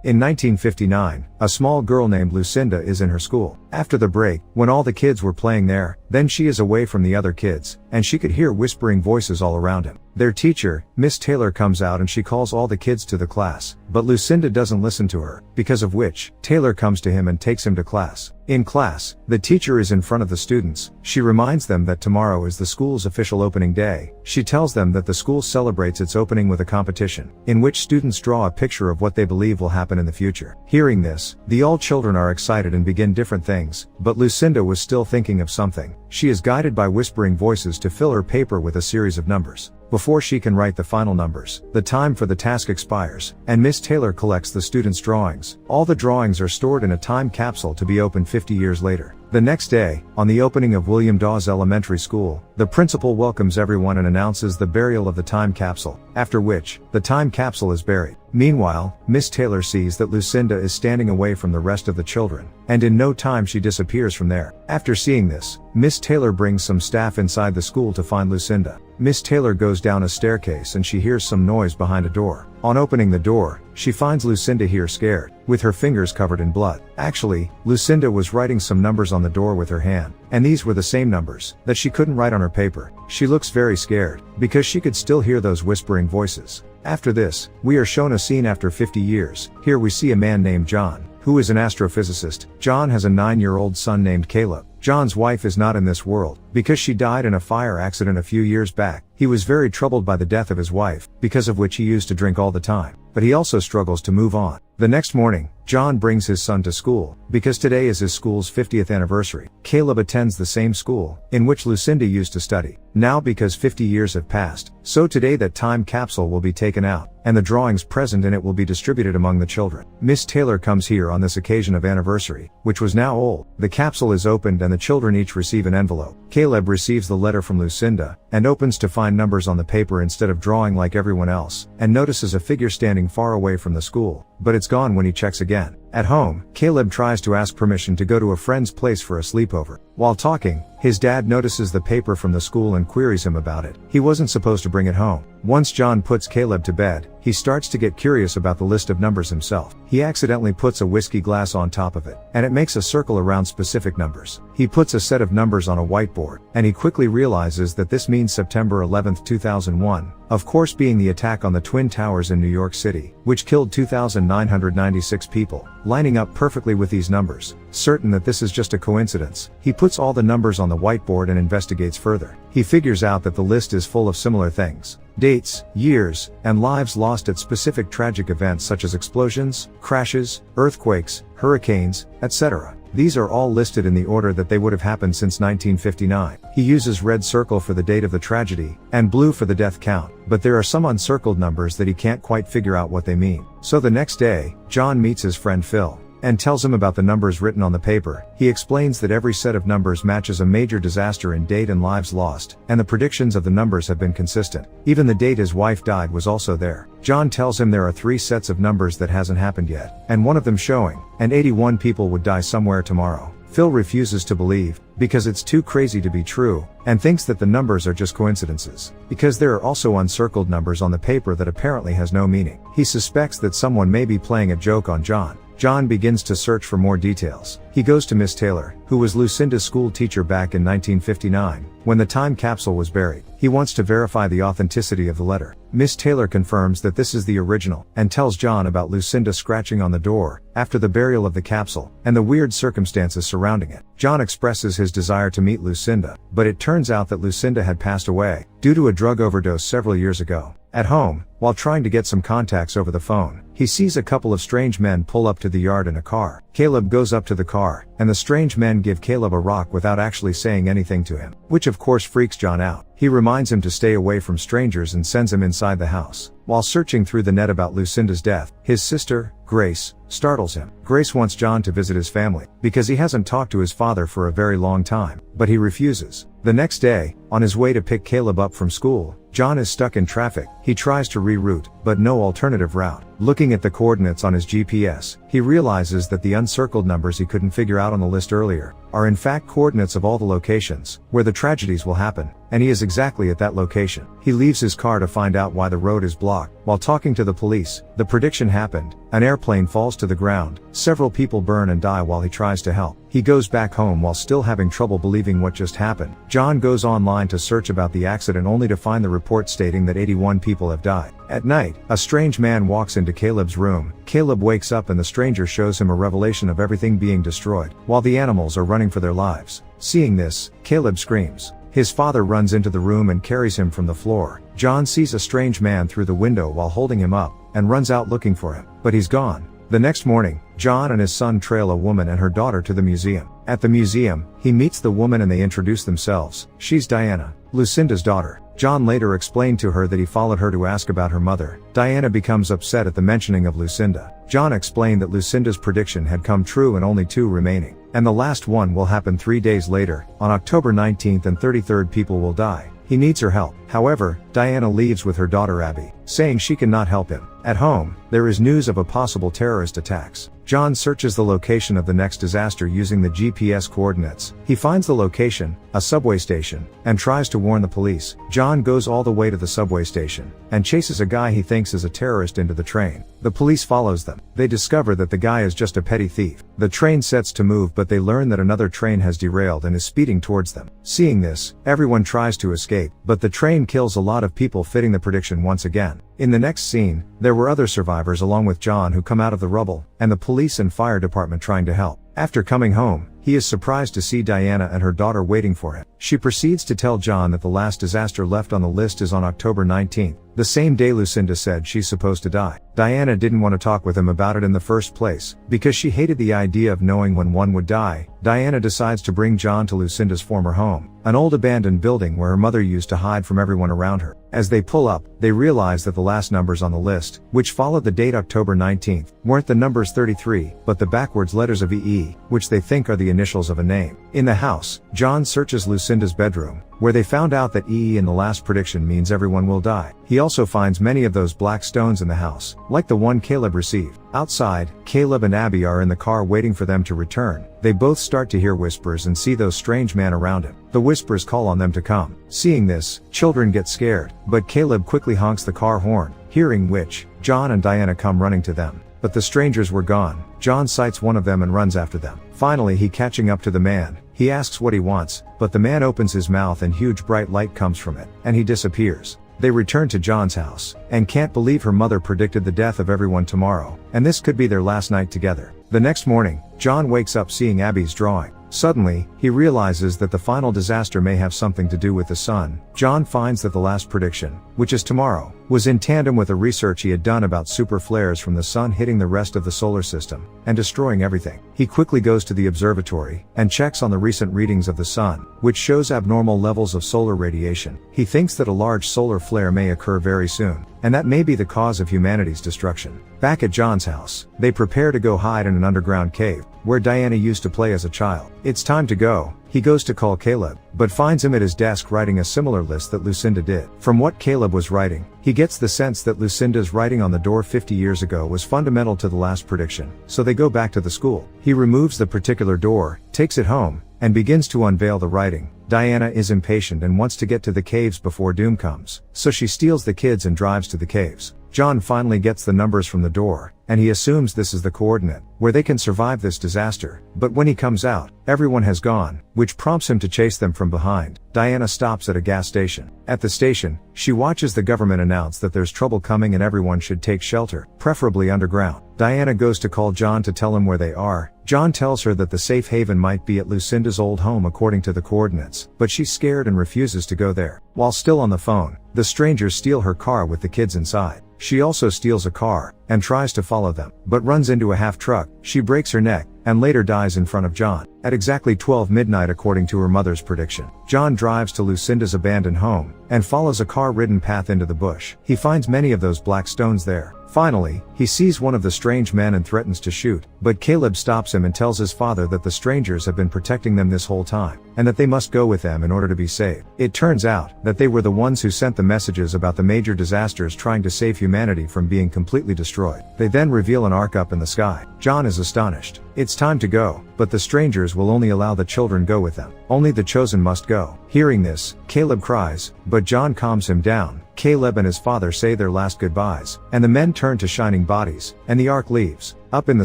In 1959, a small girl named Lucinda is in her school. After the break, when all the kids were playing there, then she is away from the other kids, and she could hear whispering voices all around him. Their teacher, Miss Taylor, comes out and she calls all the kids to the class, but Lucinda doesn't listen to her, because of which, Taylor comes to him and takes him to class. In class, the teacher is in front of the students. She reminds them that tomorrow is the school's official opening day. She tells them that the school celebrates its opening with a competition, in which students draw a picture of what they believe will happen in the future. Hearing this, all children are excited and begin different things, but Lucinda was still thinking of something. She is guided by whispering voices to fill her paper with a series of numbers. Before she can write the final numbers, the time for the task expires, and Miss Taylor collects the students' drawings. All the drawings are stored in a time capsule to be opened 50 years later. The next day, on the opening of William Dawes Elementary School, the principal welcomes everyone and announces the burial of the time capsule, after which, the time capsule is buried. Meanwhile, Miss Taylor sees that Lucinda is standing away from the rest of the children, and in no time she disappears from there. After seeing this, Miss Taylor brings some staff inside the school to find Lucinda. Miss Taylor goes down a staircase and she hears some noise behind a door. On opening the door, she finds Lucinda here scared, with her fingers covered in blood. Actually, Lucinda was writing some numbers on the door with her hand, and these were the same numbers that she couldn't write on her paper. She looks very scared, because she could still hear those whispering voices. After this, we are shown a scene after 50 years. Here we see a man named John, who is an astrophysicist. John has a 9-year-old son named Caleb. John's wife is not in this world, because she died in a fire accident a few years back. He was very troubled by the death of his wife, because of which he used to drink all the time. But he also struggles to move on. The next morning, John brings his son to school, because today is his school's 50th anniversary. Caleb attends the same school, in which Lucinda used to study. Now because 50 years have passed, so today that time capsule will be taken out, and the drawings present in it will be distributed among the children. Miss Taylor comes here on this occasion of anniversary, which was now old. The capsule is opened and the children each receive an envelope. Caleb receives the letter from Lucinda, and opens to find numbers on the paper instead of drawing like everyone else, and notices a figure standing far away from the school, but it's gone when he checks again. At home, Caleb tries to ask permission to go to a friend's place for a sleepover. While talking, his dad notices the paper from the school and queries him about it. He wasn't supposed to bring it home. Once John puts Caleb to bed, he starts to get curious about the list of numbers himself. He accidentally puts a whiskey glass on top of it, and it makes a circle around specific numbers. He puts a set of numbers on a whiteboard, and he quickly realizes that this means September 11th, 2001, of course being the attack on the Twin Towers in New York City, which killed 2,996 people. Lining up perfectly with these numbers, certain that this is just a coincidence, he puts all the numbers on the whiteboard and investigates further. He figures out that the list is full of similar things. Dates, years, and lives lost at specific tragic events such as explosions, crashes, earthquakes, hurricanes, etc. These are all listed in the order that they would have happened since 1959. He uses red circle for the date of the tragedy, and blue for the death count, but there are some uncircled numbers that he can't quite figure out what they mean. So the next day, John meets his friend Phil, and tells him about the numbers written on the paper. He explains that every set of numbers matches a major disaster in date and lives lost, and the predictions of the numbers have been consistent. Even the date his wife died was also there. John tells him there are 3 sets of numbers that hasn't happened yet, and one of them showing, and 81 people would die somewhere tomorrow. Phil refuses to believe, because it's too crazy to be true, and thinks that the numbers are just coincidences, because there are also uncircled numbers on the paper that apparently has no meaning. He suspects that someone may be playing a joke on John. John begins to search for more details. He goes to Miss Taylor, who was Lucinda's school teacher back in 1959, when the time capsule was buried. He wants to verify the authenticity of the letter. Miss Taylor confirms that this is the original, and tells John about Lucinda scratching on the door, after the burial of the capsule, and the weird circumstances surrounding it. John expresses his desire to meet Lucinda, but it turns out that Lucinda had passed away, due to a drug overdose several years ago. At home, while trying to get some contacts over the phone, he sees a couple of strange men pull up to the yard in a car. Caleb goes up to the car, and the strange men give Caleb a rock without actually saying anything to him, which of course freaks John out. He reminds him to stay away from strangers and sends him inside the house. While searching through the net about Lucinda's death, his sister, Grace, startles him. Grace wants John to visit his family, because he hasn't talked to his father for a very long time, but he refuses. The next day, on his way to pick Caleb up from school, John is stuck in traffic. He tries to reroute, but no alternative route. Looking at the coordinates on his GPS, he realizes that the uncircled numbers he couldn't figure out on the list earlier are in fact coordinates of all the locations where the tragedies will happen, and he is exactly at that location. He leaves his car to find out why the road is blocked. While talking to the police, the prediction happened. An airplane falls to the ground. Several people burn and die while he tries to help. He goes back home while still having trouble believing what just happened. John goes online to search about the accident only to find the report stating that 81 people have died. At night, a strange man walks into Caleb's room. Caleb wakes up and the stranger shows him a revelation of everything being destroyed, while the animals are running for their lives. Seeing this, Caleb screams. His father runs into the room and carries him from the floor. John sees a strange man through the window while holding him up, and runs out looking for him, but he's gone. The next morning, John and his son trail a woman and her daughter to the museum. At the museum, he meets the woman and they introduce themselves. She's Diana, Lucinda's daughter. John later explained to her that he followed her to ask about her mother. Diana becomes upset at the mentioning of Lucinda. John explained that Lucinda's prediction had come true and only 2 remaining, and the last one will happen 3 days later. On October 19th and 33rd people will die. He needs her help. However, Diana leaves with her daughter Abby, saying she cannot help him. At home, there is news of a possible terrorist attacks. John searches the location of the next disaster using the GPS coordinates. He finds the location, a subway station, and tries to warn the police. John goes all the way to the subway station, and chases a guy he thinks is a terrorist into the train. The police follows them. They discover that the guy is just a petty thief. The train sets to move but they learn that another train has derailed and is speeding towards them. Seeing this, everyone tries to escape, but the train kills a lot of people, fitting the prediction once again. In the next scene, there were other survivors along with John who come out of the rubble, and the police and fire department trying to help. After coming home, he is surprised to see Diana and her daughter waiting for him. She proceeds to tell John that the last disaster left on the list is on October 19th, the same day Lucinda said she's supposed to die. Diana didn't want to talk with him about it in the first place, because she hated the idea of knowing when one would die. Diana decides to bring John to Lucinda's former home, an old abandoned building where her mother used to hide from everyone around her. As they pull up, they realize that the last numbers on the list, which followed the date October 19th, weren't the numbers 33, but the backwards letters of EE, which they think are the initials of a name. In the house, John searches Lucinda's bedroom, where they found out that EE in the last prediction means everyone will die. He also finds many of those black stones in the house, like the one Caleb received. Outside, Caleb and Abby are in the car waiting for them to return. They both start to hear whispers and see those strange men around him. The whispers call on them to come. Seeing this, children get scared, but Caleb quickly honks the car horn, hearing which, John and Diana come running to them. But the strangers were gone. John sights one of them and runs after them. Finally, he catching up to the man. He asks what he wants, but the man opens his mouth and huge bright light comes from it, and he disappears. They return to John's house, and can't believe her mother predicted the death of everyone tomorrow, and this could be their last night together. The next morning, John wakes up seeing Abby's drawing. Suddenly, he realizes that the final disaster may have something to do with the sun. John finds that the last prediction, which is tomorrow, was in tandem with the research he had done about super flares from the sun hitting the rest of the solar system, and destroying everything. He quickly goes to the observatory, and checks on the recent readings of the sun, which shows abnormal levels of solar radiation. He thinks that a large solar flare may occur very soon, and that may be the cause of humanity's destruction. Back at John's house, they prepare to go hide in an underground cave, where Diana used to play as a child. It's time to go. He goes to call Caleb, but finds him at his desk writing a similar list that Lucinda did. From what Caleb was writing, he gets the sense that Lucinda's writing on the door 50 years ago was fundamental to the last prediction, so they go back to the school. He removes the particular door, takes it home, and begins to unveil the writing. Diana is impatient and wants to get to the caves before doom comes, so she steals the kids and drives to the caves. John finally gets the numbers from the door, and he assumes this is the coordinate, where they can survive this disaster. But when he comes out, everyone has gone, which prompts him to chase them from behind. Diana stops at a gas station. At the station, she watches the government announce that there's trouble coming and everyone should take shelter, preferably underground. Diana goes to call John to tell him where they are. John tells her that the safe haven might be at Lucinda's old home according to the coordinates, but she's scared and refuses to go there. While still on the phone, the strangers steal her car with the kids inside. She also steals a car, and tries to follow them, but runs into a half-truck. She breaks her neck, and later dies in front of John. At exactly 12 midnight according to her mother's prediction, John drives to Lucinda's abandoned home, and follows a car-ridden path into the bush. He finds many of those black stones there. Finally, he sees one of the strange men and threatens to shoot, but Caleb stops him and tells his father that the strangers have been protecting them this whole time, and that they must go with them in order to be saved. It turns out that they were the ones who sent the messages about the major disasters trying to save humanity from being completely destroyed. They then reveal an ark up in the sky. John is astonished. It's time to go, but the strangers will only allow the children go with them. Only the chosen must go. Hearing this, Caleb cries, but John calms him down. Caleb and his father say their last goodbyes, and the men turn to shining bodies, and the ark leaves. Up in the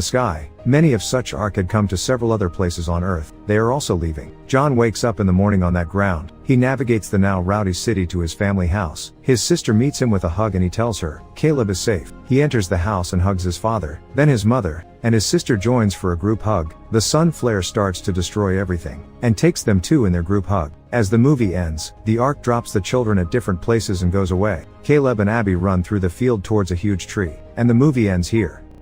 sky, many of such ark had come to several other places on Earth. They are also leaving. John wakes up in the morning on that ground. He navigates the now rowdy city to his family house. His sister meets him with a hug and he tells her, Caleb is safe. He enters the house and hugs his father, then his mother, and his sister joins for a group hug. The sun flare starts to destroy everything, and takes them too in their group hug. As the movie ends, the ark drops the children at different places and goes away. Caleb and Abby run through the field towards a huge tree, and the movie ends here.